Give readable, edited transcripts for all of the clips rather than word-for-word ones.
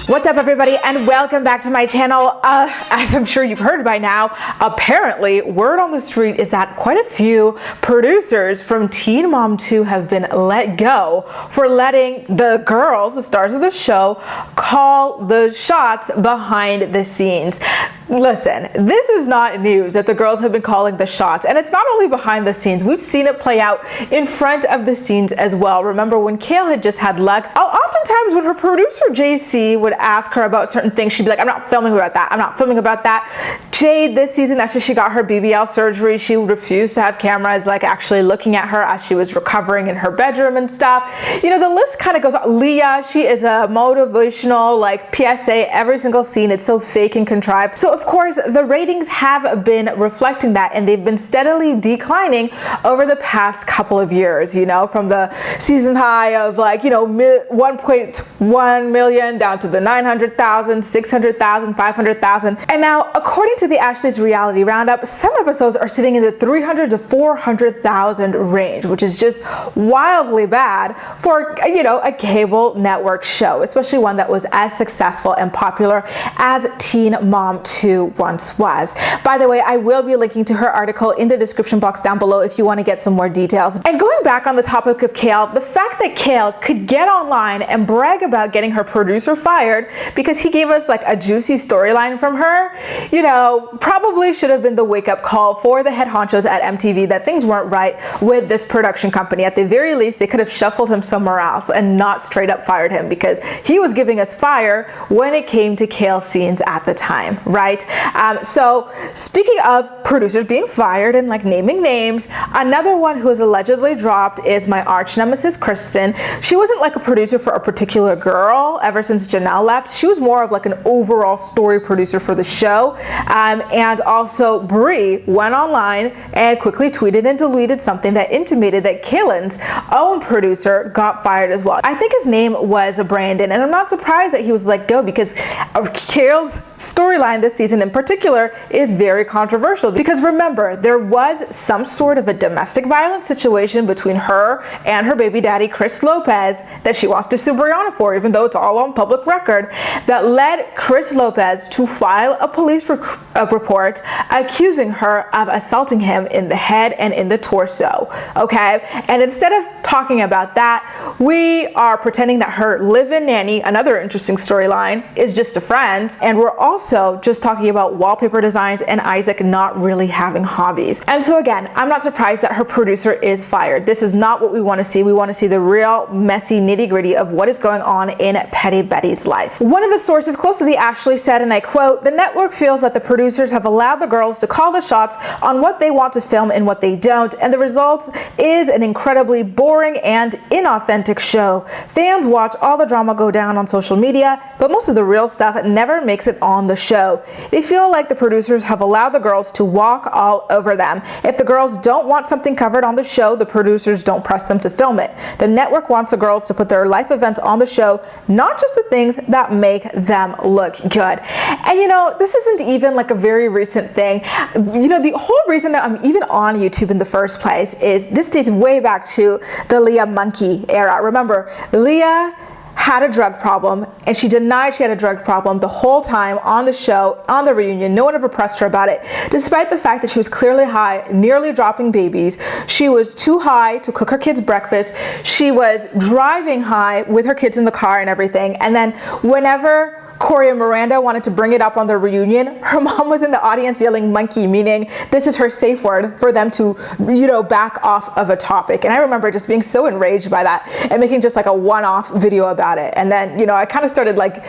What's up, everybody, and welcome back to my channel. As I'm sure you've heard by now, apparently word on the street is that quite a few producers from Teen Mom 2 have been let go for letting the girls, the stars of the show, call the shots behind the scenes. Listen, this is not news that the girls have been calling the shots, and it's not only behind the scenes. We've seen it play out in front of the scenes as well. Remember when Kale had just had Lux? Oftentimes when her producer JC would ask her about certain things, she'd be like, I'm not filming about that. I'm not filming about that. Jade, this season, after she got her BBL surgery, she refused to have cameras like actually looking at her as she was recovering in her bedroom and stuff. You know, the list kind of goes on. Leah, she is a motivational like PSA every single scene. It's so fake and contrived. So of course, the ratings have been reflecting that, and they've been steadily declining over the past couple of years, you know, from the season high of like, you know, 1.1 million down to the 900,000, 600,000, 500,000. And now, according to the Ashley's Reality Roundup, some episodes are sitting in the 300 to 400,000 range, which is just wildly bad for, you know, a cable network show, especially one that was as successful and popular as Teen Mom 2 once was. By the way, I will be linking to her article in the description box down below if you want to get some more details. And going back on the topic of Kale, the fact that Kale could get online and brag about getting her producer fired because he gave us like a juicy storyline from her, you know, probably should have been the wake-up call for the head honchos at MTV that things weren't right with this production company. At the very least, they could have shuffled him somewhere else and not straight up fired him, because he was giving us fire when it came to Kale scenes at the time, right? So speaking of producers being fired and like naming names, another one who is allegedly dropped is my arch nemesis, Kristen. She wasn't like a producer for a particular girl ever since Janelle left. She was more of like an overall story producer for the show. And also Brie went online and quickly tweeted and deleted something that intimated that Kaylin's own producer got fired as well. I think his name was Brandon, and I'm not surprised that he was let go because of Kale's storyline this season in particular is very controversial, because remember, there was some sort of a domestic violence situation between her and her baby daddy Chris Lopez that she wants to sue Brianna for, even though it's all on public record, that led Chris Lopez to file a police report accusing her of assaulting him in the head and in the torso. Okay, and instead of talking about that, we are pretending that her live-in nanny, another interesting storyline, is just a friend, and we're also just talking about wallpaper designs and Isaac not really having hobbies. And so again, I'm not surprised that her producer is fired. This is not what we want to see. We want to see the real messy nitty-gritty of what is going on in Petty Betty's life. One of the sources close to the Ashley said, and I quote, "The network feels that the producers have allowed the girls to call the shots on what they want to film and what they don't, and the result is an incredibly boring and inauthentic show. Fans watch all the drama go down on social media, but most of the real stuff never makes it on the show. They feel like the producers have allowed the girls to walk all over them. If the girls don't want something covered on the show, the producers don't press them to film it. The network wants the girls to put their life events on the show, not just the things that make them look good." And you know, this isn't even like a very recent thing. You know, the whole reason that I'm even on YouTube in the first place is this dates way back to the Leah Monkey era. Remember, Leah had a drug problem, and she denied she had a drug problem the whole time on the show, on the reunion. No one ever pressed her about it, despite the fact that she was clearly high, nearly dropping babies. She was too high to cook her kids breakfast. She was driving high with her kids in the car and everything. And then whenever Corey and Miranda wanted to bring it up on the reunion, her mom was in the audience yelling monkey, meaning this is her safe word for them to, you know, back off of a topic. And I remember just being so enraged by that and making just like a one-off video about it. And then, you know, I kind of started like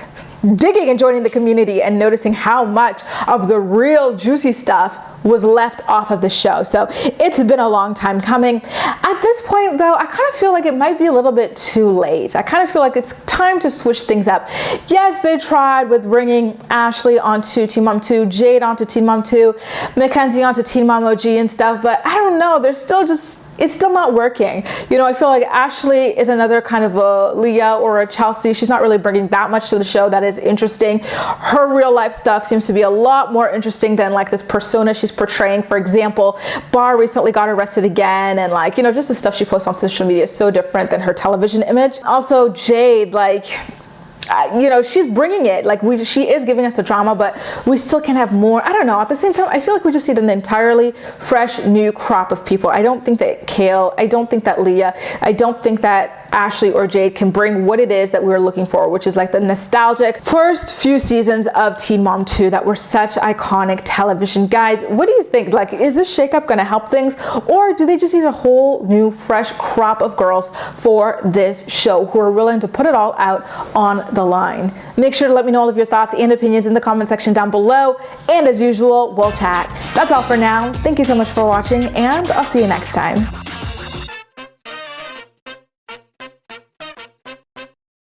digging and joining the community and noticing how much of the real juicy stuff was left off of the show. So it's been a long time coming. At this point though, I kind of feel like it might be a little bit too late. I kind of feel like it's time to switch things up. Yes, they tried with bringing Ashley onto Teen Mom 2, Jade onto Teen Mom 2, Mackenzie onto Teen Mom OG and stuff, but I don't know, they're still just it's still not working. You know, I feel like Ashley is another kind of a Leah or a Chelsea. She's not really bringing that much to the show that is interesting. Her real life stuff seems to be a lot more interesting than like this persona she's portraying. For example, Bar recently got arrested again, and like, you know, just the stuff she posts on social media is so different than her television image. Also, Jade, like, you know, she's bringing it. Like she is giving us the drama, but we still can have more. I don't know. At the same time, I feel like we just need an entirely fresh new crop of people. I don't think that Kale, I don't think that Leah, I don't think that Ashley or Jade can bring what it is that we were looking for, which is like the nostalgic first few seasons of Teen Mom 2 that were such iconic television. Guys, what do you think? Like, is this shakeup going to help things, or do they just need a whole new fresh crop of girls for this show who are willing to put it all out on the line? Make sure to let me know all of your thoughts and opinions in the comment section down below, and as usual, we'll chat. That's all for now. Thank you so much for watching, and I'll see you next time.